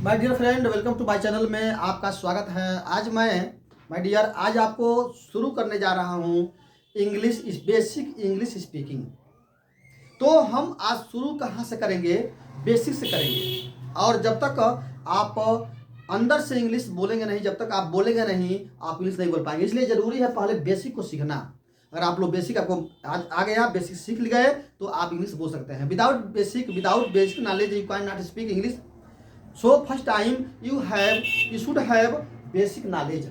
My dear friend, welcome to my channel में आपका स्वागत है। आज माय डियर आज आपको शुरू करने जा रहा हूँ इंग्लिश बेसिक इंग्लिश स्पीकिंग। तो हम आज शुरू कहाँ से करेंगे? बेसिक से करेंगे। और जब तक आप अंदर से इंग्लिश बोलेंगे नहीं, जब तक आप बोलेंगे नहीं, आप इंग्लिश नहीं बोल पाएंगे। इसलिए ज़रूरी है पहले बेसिक को सीखना। अगर आप लोग बेसिक आपको आ गया, बेसिक सीख गए, तो आप इंग्लिश बोल सकते हैं। Without basic knowledge you can not speak English. So first time you should have basic knowledge.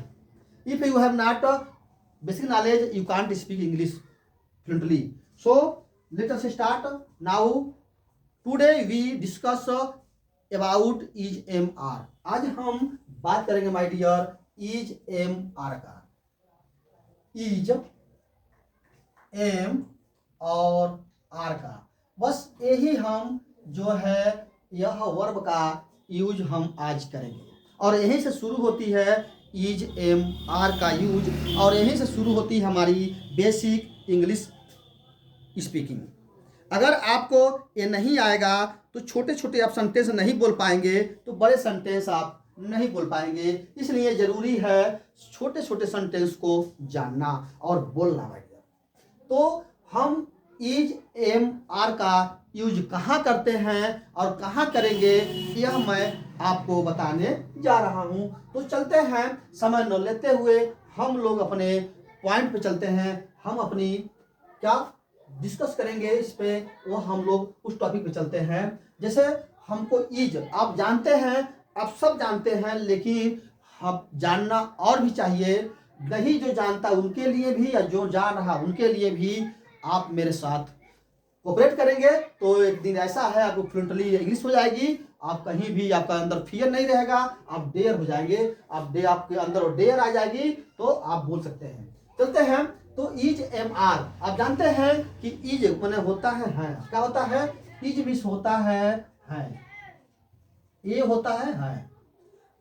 If you have not basic knowledge, you can't speak English fluently. So let us start now. Today we discuss about is MR. आज हम बात करेंगे my dear is am are का। Is am और are का, बस यही हम जो है यह वर्ब का यूज हम आज करेंगे। और यहीं से शुरू होती है इज एम आर का यूज, और यहीं से शुरू होती है हमारी बेसिक इंग्लिश स्पीकिंग। अगर आपको ये नहीं आएगा तो छोटे छोटे आप सेंटेंस नहीं बोल पाएंगे, तो बड़े सेंटेंस आप नहीं बोल पाएंगे। इसलिए ज़रूरी है छोटे छोटे सेंटेंस को जानना और बोलना बढ़िया। तो हम इज एम आर का यूज कहाँ करते हैं और कहाँ करेंगे, यह मैं आपको बताने जा रहा हूँ। तो चलते हैं, समय न लेते हुए हम लोग अपने पॉइंट पे चलते हैं। हम अपनी क्या डिस्कस करेंगे इस पे, वो हम लोग उस टॉपिक पे चलते हैं। जैसे हमको इज आप जानते हैं, आप सब जानते हैं, लेकिन हम जानना और भी चाहिए। नहीं जो जानता उनके लिए भी, या जो जान रहा उनके लिए भी आप मेरे साथ कोऑपरेट करेंगे तो एक दिन ऐसा है आपको फ्लुएंटली इंग्लिश हो जाएगी। आप कहीं भी, आपका अंदर फियर नहीं रहेगा, आप डेयर हो जाएंगे। आपके अंदर डेयर आ जाएगी तो आप बोल सकते हैं। चलते हैं। तो इज एम आर आप जानते हैं कि इज मैंने होता है क्या होता है? इज मीन्स होता है, ये होता है।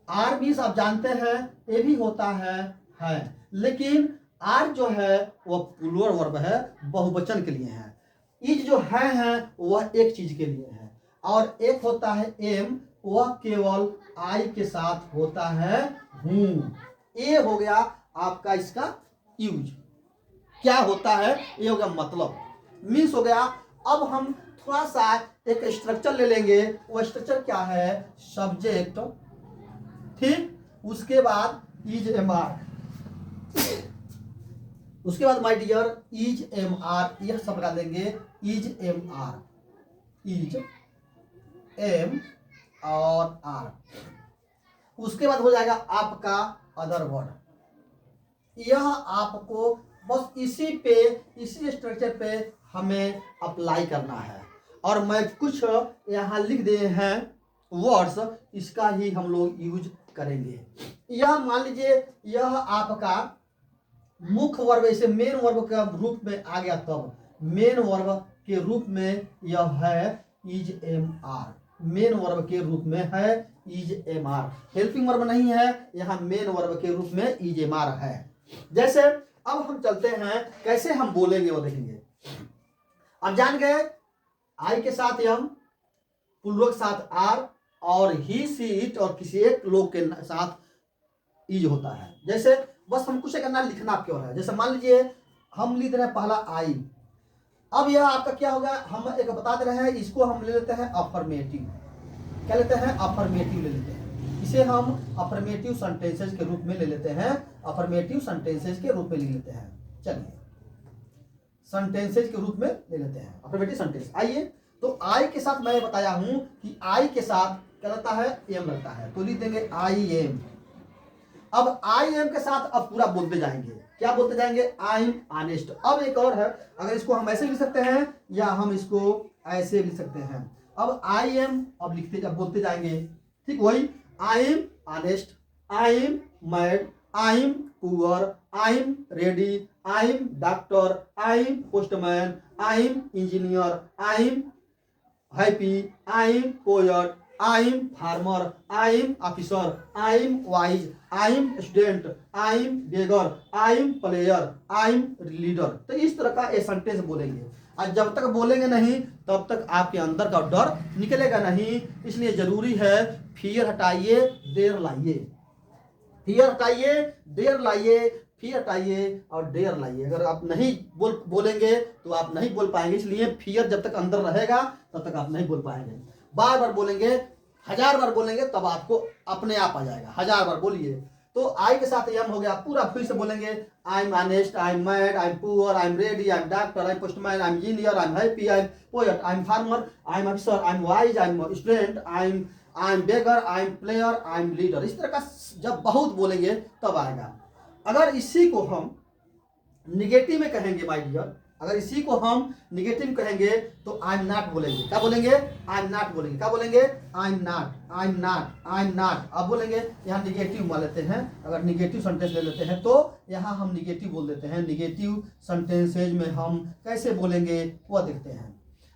आर मीन्स आप जानते हैं ये भी होता है। लेकिन आर जो है वह प्लूरल वर्ब है, बहुवचन के लिए है। इज जो है वह एक चीज के लिए है। और एक होता है एम, वह केवल आई के साथ होता है हूँ। ये हो गया आपका इसका यूज। क्या होता है? ये हो गया मतलब, मीन्स हो गया। अब हम थोड़ा सा एक स्ट्रक्चर ले लेंगे। वो स्ट्रक्चर क्या है? सब्जेक्ट, ठीक, उसके बाद इज एम आर, उसके बाद my dear is am are, यह सब लगा देंगे। Is am are, is am और आर। उसके बाद हो जाएगा आपका अदर वर्ड। यह आपको बस इसी स्ट्रक्चर पे हमें अप्लाई करना है। और मैं कुछ यहाँ लिख दिए हैं वर्ड्स, इसका ही हम लोग यूज करेंगे। यह मान लीजिए यह आपका मुख्य वर्ब, ऐसे मेन वर्ब का रूप में आ गया, तब मेन वर्ब के रूप में यह है is am are. Main verb के रूप में है is am are, helping verb नहीं है, यहाँ मेन वर्ब के रूप में इज एम आर है। जैसे अब हम चलते हैं कैसे हम बोलेंगे वो देखेंगे। अब जान गए आई के साथ एम, पुल्लो के साथ आर, और ही सी इट और किसी एक लोग के साथ इज होता है। जैसे बस हम कुछ करना, लिखना क्यों है। जैसे मान लीजिए हम लिख रहे हैं पहला आई। अब यह आपका क्या होगा, हम एक बता दे रहे हैं, इसको हम ले लेते हैं अफर्मेटिव। क्या लेते हैं? अफर्मेटिव ले लेते हैं। इसे हम अफर्मेटिव सेंटेंसेस के रूप में ले लेते हैं। अफर्मेटिव सेंटेंसेस के रूप में ले लेते हैं। चलिए सेंटेंसेस के रूप में ले लेते हैं अफर्मेटिव सेंटेंस। आइए, तो आई के साथ मैं बताया हूं कि आई के साथ क्या रहता है? एम रहता है। तो लिख देंगे आई एम। अब आई एम के साथ अब पूरा बोलते जाएंगे। क्या बोलते जाएंगे? I am honest. अब एक और है, अगर इसको हम ऐसे लिख सकते हैं या हम इसको ऐसे लिख सकते हैं। अब आई एम अब लिखते जब बोलते जाएंगे, ठीक वही। I am honest, I am mad, I am poor, I am ready, I am doctor, I am postman, I am engineer, I am happy, I am poet, I am farmer, I am officer, I am wise, I am student, I am beggar, I am player, I am leader. तो इस तरह का ये sentence बोलेंगे। और जब तक बोलेंगे नहीं तब तक आपके अंदर का डर निकलेगा नहीं। इसलिए जरूरी है फियर हटाइए, देर लाइए। फियर हटाइए, देर लाइए, फियर हटाइए और देर लाइए। अगर आप नहीं बोलेंगे तो आप नहीं बोल पाएंगे। इसलिए फियर जब तक अंदर रहेगा तब तक आप नहीं बोल पाएंगे। बार बार बोलेंगे, 1000 बार बोलेंगे तब आपको अपने आप आ जाएगा। 1000 बार बोलिए। तो आई के साथ एम हो गया, पूरा फिर से बोलेंगे। I am honest, I am mad, I am poor, I am ready, I am doctor, I am postman, I am engineer, I am happy, I am poet, I am farmer, I am officer, I am wise, I am student, I am beggar, I am player, I am leader. इस तरह का जब बहुत बोलेंगे तब आएगा। अगर इसी को हम निगेटिव में कहेंगे माय डियर, अगर इसी को हम निगेटिव कहेंगे तो आई एम नॉट बोलेंगे। क्या बोलेंगे? आई एम नॉट बोलेंगे। क्या बोलेंगे? I am not, I am not, I am not. अब बोलेंगे यहाँ निगेटिव मान लेते हैं। अगर निगेटिव सेंटेंस ले लेते हैं तो यहाँ हम निगेटिव बोल देते हैं। निगेटिव सेंटेंसेज में हम कैसे बोलेंगे वह देखते हैं।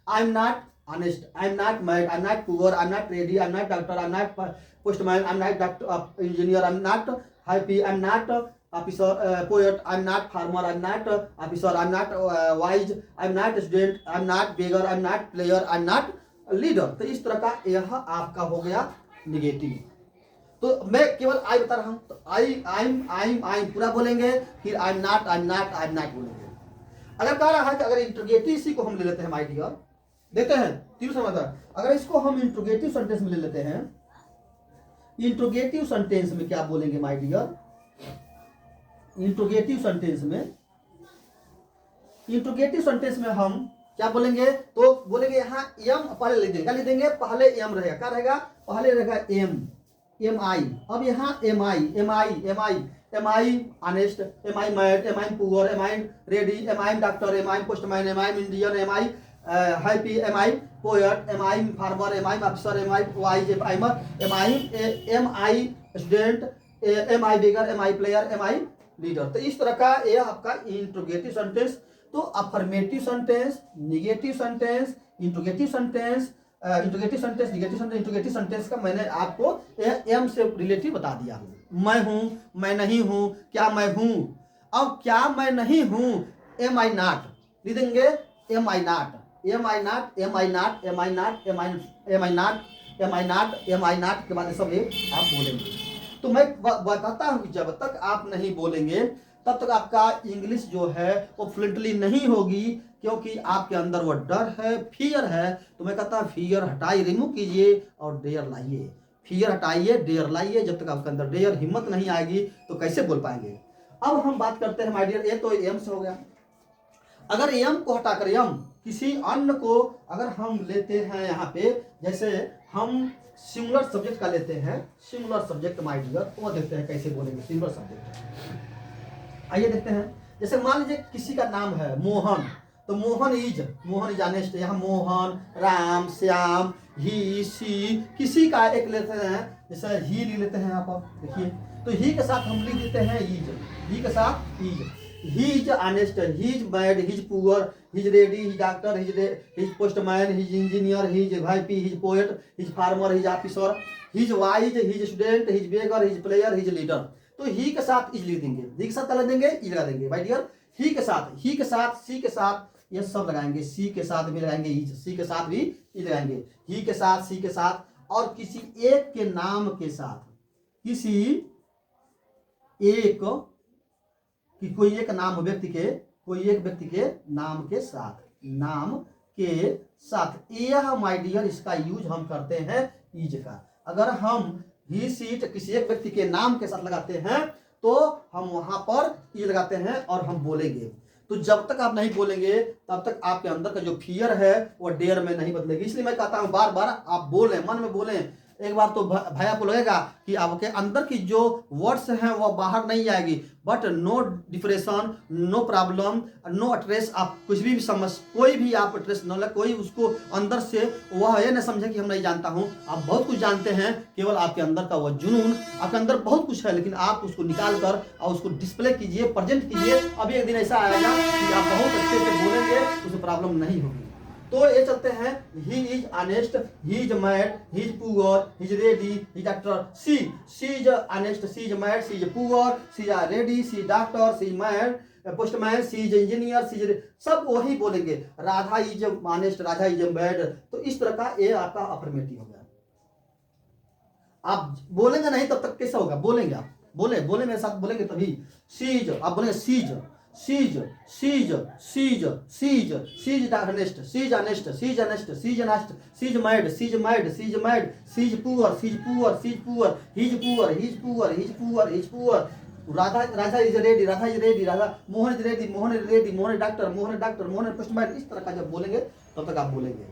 I am not honest, I am not married, I am not poor, I am not ready, I am not doctor, I am not postman, I am not doctor engineer, I am not happy, I am not officer, poet, I'm not farmer, I'm not officer, I'm not wise, I'm not student, I'm not beggar, I'm not player, I'm not leader। तो इस तरह का यह आपका हो गया negative. तो मैं केवल आई बता रहा हूं। तो आई पूरा बोलेंगे, फिर I am not, I am not, I am not बोलेंगे। अगर कह रहा है कि अगर इंट्रोगेटिव इसी को हम ले लेते हैं माय डियर, देखते हैं तीन समझदार। अगर इसको हम इंट्रोगेटिव सेंटेंस में ले लेते हैं, इंट्रोगेटिव सेंटेंस में क्या बोलेंगे माय डियर? इंट्रोगेटिव सेंटेंस में हम क्या बोलेंगे? तो बोलेंगे यहाँ एम पहले लिख देंगे। क्या लिख देंगे? पहले एम रहेगा। क्या रहेगा? पहले रहेगा एम आई। अब यहाँ am I honest, am I married, am I poor, am I ready, am I doctor, am I postman, am I Indian, am I happy, am I poet, am I farmer, am I officer, am I wise, am I student, am I bigger, am I player, am I leader. तो इस तरह का यह आपका interrogative sentence. तो affirmative sentence, negative sentence, interrogative sentence, interrogative sentence, negative sentence, interrogative sentence का मैंने आपको एम से रिलेटिव बता दिया हूं। मैं हूं, मैं नहीं हूं, क्या मैं हूं। अब क्या मैं नहीं हूं, एम आई नॉट लिख देंगे। Am I not, am I not, am I not, am I not, am I not, am I not, am I not के बाद सब आप बोलेंगे। तो मैं बताता हूं कि जब तक आप नहीं बोलेंगे तब तक आपका इंग्लिश जो है वो फ्लुएंटली नहीं होगी, क्योंकि आपके अंदर वो डर है, फियर है। तो मैं कहता हूं फियर हटाइए, रिमूव कीजिए और डेयर लाइए। फियर हटाइए, डेयर लाइए। जब तक आपके अंदर डेयर, हिम्मत नहीं आएगी तो कैसे बोल पाएंगे। अब हम बात करते हैं माय डियर, ये तो एम से हो गया। अगर एम को हटाकर एम किसी अन्य को अगर हम लेते हैं यहाँ पे, जैसे हम सिंगुलर सब्जेक्ट का लेते हैं, सिंगुलर सब्जेक्ट माय डियर, वो देखते हैं कैसे बोलेंगे सिंगुलर सब्जेक्ट। आइए देखते हैं। जैसे मान लीजिए किसी का नाम है मोहन, तो मोहन इज ऑनेस्ट। यहाँ मोहन, राम, श्याम, ही, सी, किसी का एक लेते हैं। जैसे ही लिख लेते हैं यहाँ पर देखिए। तो ही के साथ हम लिख देते हैं इज, ही के साथ is. He is honest, he is mad, he is poor, he is ready, he is doctor, he is postman, he is engineer, he is happy, he is poet, he is farmer, he is officer, he is wise, he is student, he is beggar, he is player, he is leader. तो ही के साथ is लिख देंगे, ही के साथ क्या लगा देंगे? इज लगा देंगे माय डियर। ही के साथ, सी के साथ ये सब लगाएंगे, सी के साथ भी लगाएंगे इज, सी के साथ भी इज लगाएंगे, ही के साथ, सी के साथ। और किसी एक के नाम के साथ, किसी एक कि कोई एक नाम व्यक्ति के, कोई एक व्यक्ति के नाम के साथ, यह माय डियर इसका यूज हम करते हैं इज का। अगर हम ही सीट किसी एक व्यक्ति के नाम के साथ लगाते हैं तो हम वहां पर ई लगाते हैं और हम बोलेंगे। तो जब तक आप नहीं बोलेंगे तब तक आपके अंदर का जो फियर है वो डेयर में नहीं बदलेगी। इसलिए मैं कहता हूं बार बार आप बोलें, मन में बोलें। एक बार तो भाई आपको लगेगा कि आपके अंदर की जो वर्ड्स हैं वो बाहर नहीं आएगी, but no depression, no problem, no stress. आप कुछ भी समझ, कोई भी आप स्ट्रेस न ले, कोई उसको अंदर से वह ये न समझे कि हम नहीं जानता हूं। आप बहुत कुछ जानते हैं, केवल आपके अंदर का वह जुनून, आपके अंदर बहुत कुछ है, लेकिन आप उसको निकाल कर और उसको डिस्प्ले कीजिए, प्रेजेंट कीजिए। अभी एक दिन ऐसा आएगा कि आप बहुत अच्छे से बोलेंगे, उसमें प्रॉब्लम नहीं होगी। तो ये चलते हैं, he is honest, he is mad, he is poor, he is ready, he is doctor. She is honest, she is mad, she is poor, she is ready, she is doctor, she is mad, postman, she is engineer, she is, सब वही बोलेंगे। Radha is honest, Radha is bad. तो इस तरह का ये आपका affirmative हो गया। आप बोलेंगे नहीं तब तक कैसा होगा? बोलेंगे आप, बोले बोले मेरे साथ, बोलेंगे तभी। सीज, आप बोलेंगे she's, she's, she's, she's, she's, she's honest, she's honest, she's honest, she's honest, she's mad, she's mad, she's mad, she's poor, she's poor, she's poor, he's poor, he's poor, he's poor, he's poor. Radha, Radha is ready, Radha is ready, Radha, Mohan is ready, Mohan is ready, Mohan doctor, Mohan doctor, Mohan postman. इस तरह का जब बोलेंगे तब तक आप बोलेंगे।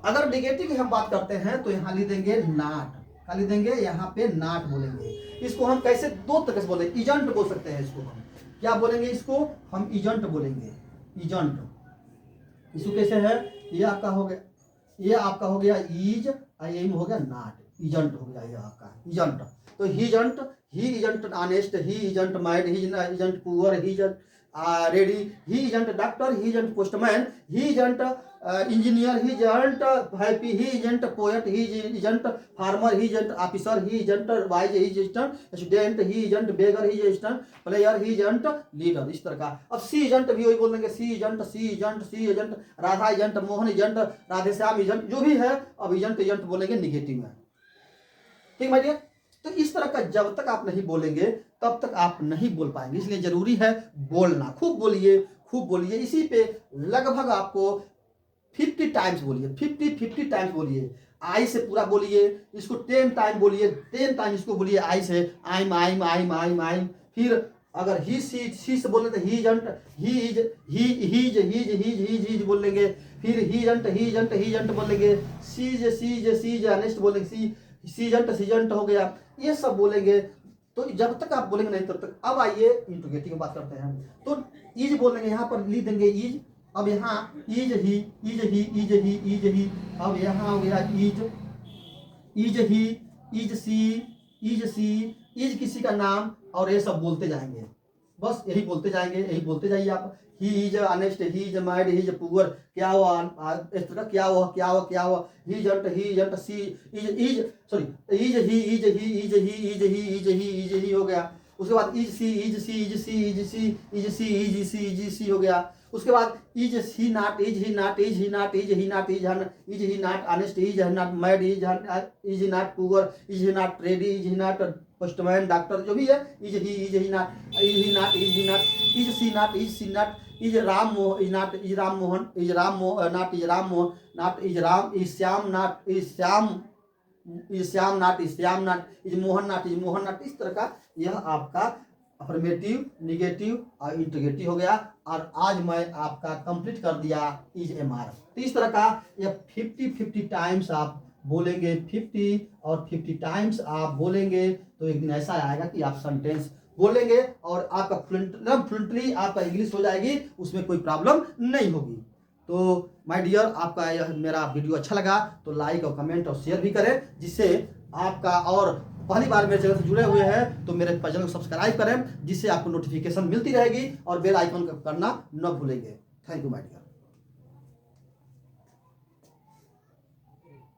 अगर निगेटिव की हम बात करते हैं तो यहाँ लिख देंगे नाट, क्या लिख देंगे? यहाँ पे नाट बोलेंगे। इसको हम कैसे, दो तरह से बोलेंगे। इजंट बोल सकते हैं इसको हम, क्या बोलेंगे इसको? हम इजंट बोलेंगे, इजंट। इसको कैसे है? ये आपका हो गया, ये आपका हो गया इज, एम हो गया नाट, इजंट हो गया ये आपका इजंट। तो he isn't, he isn't honest, he isn't mad, he isn't poor, he isn't ready, he isn't doctor, he isn't postman, he isn't engineer, he isn't happy, he isn't poet, he isn't farmer, he isn't officer, he isn't wise, he isn't student, he isn't beggar, he isn't player, he isn't leader. इस तरह का। अब सी isn't भी वही बोल देंगे, she isn't, she isn't, she isn't, Radha isn't, Mohan isn't, Radheshyam isn't, जो भी है। अब इजंट इजंट बोलेंगे निगेटिव में। ठीक भाई। तो इस तरह का जब तक आप नहीं बोलेंगे तब तक आप नहीं बोल पाएंगे। इसलिए जरूरी है बोलना। खूब बोलिए, खूब बोलिए। इसी पे लगभग आपको 50 टाइम्स बोलिए, 50 टाइम्स बोलिए। आई से पूरा बोलिए, इसको 10 टाइम बोलिए, 10 टाइम इसको बोलिए आई से। आइम आइम आइम आइम आइम। फिर अगर ही सी से बोले तो he isn't, he is, he's he's he's he's he's बोल लेंगे। फिर ही जंट, ही जंट, ही जंट बोल लेंगे। सीज सीज सीज अनेस्ट बोलेंगे, सीजंट, सीजंट हो गया। ये सब बोलेंगे। तो जब तक आप बोलेंगे नहीं तब तक। अब आइए इंट्रोगेटिव की बात करते हैं। तो इज बोलेंगे, यहाँ पर लिख देंगे इज। अब यहाँ is he, is he, is he, is he. अब यहाँ हो गया is, is he, is she, is she, is किसी का नाम, और ये सब बोलते जाएंगे। बस यही बोलते जाएंगे, यही बोलते जाइए आप। ही is honest, he is mad, he is poor, क्या हुआ इस तरह, क्या हुआ, क्या हुआ, क्या हुआ। He isn't, she is sorry, is he, is he, is he, is he, is he, is he हो गया। उसके बाद is she, is she, is she, is she, is she, is she, is she हो गया। उसके बाद is he not, is he not, is he not, is he not, is he not honest, is he not mad, is he not poor, is he not ready, is he not postman, doctor, जो भी है। Is he not, is he not, is he not, is she not, is she not, is Ram Mohan, is not, is Ram Mohan, is Ram not, is Ram Mohan not, is Ram, is Shyam not, is Shyam, is Shyam not, is Shyam not, is Mohan not, is Mohan not. इस तरह का यह आपका affirmative, negative और interrogative हो गया। और आज मैं आपका कंप्लीट कर दिया इज एम आर। तो इस तरह का यह 50 टाइम्स आप बोलेंगे, 50 और 50 टाइम्स आप बोलेंगे तो एक दिन ऐसा आएगा कि आप सेंटेंस बोलेंगे और आपका फ्लुएंटली आपका इंग्लिश हो जाएगी, उसमें कोई प्रॉब्लम नहीं होगी। तो माय डियर, आपका यह मेरा वीडियो अच्छा लगा तो लाइक और कमेंट और शेयर भी करें, जिससे आपका, और पहली बार मेरे चैनल से जुड़े हुए हैं तो मेरे चैनल को सब्सक्राइब करें, जिससे आपको नोटिफिकेशन मिलती रहेगी और बेल आइकन करना न भूलेंगे। Thank you my dear.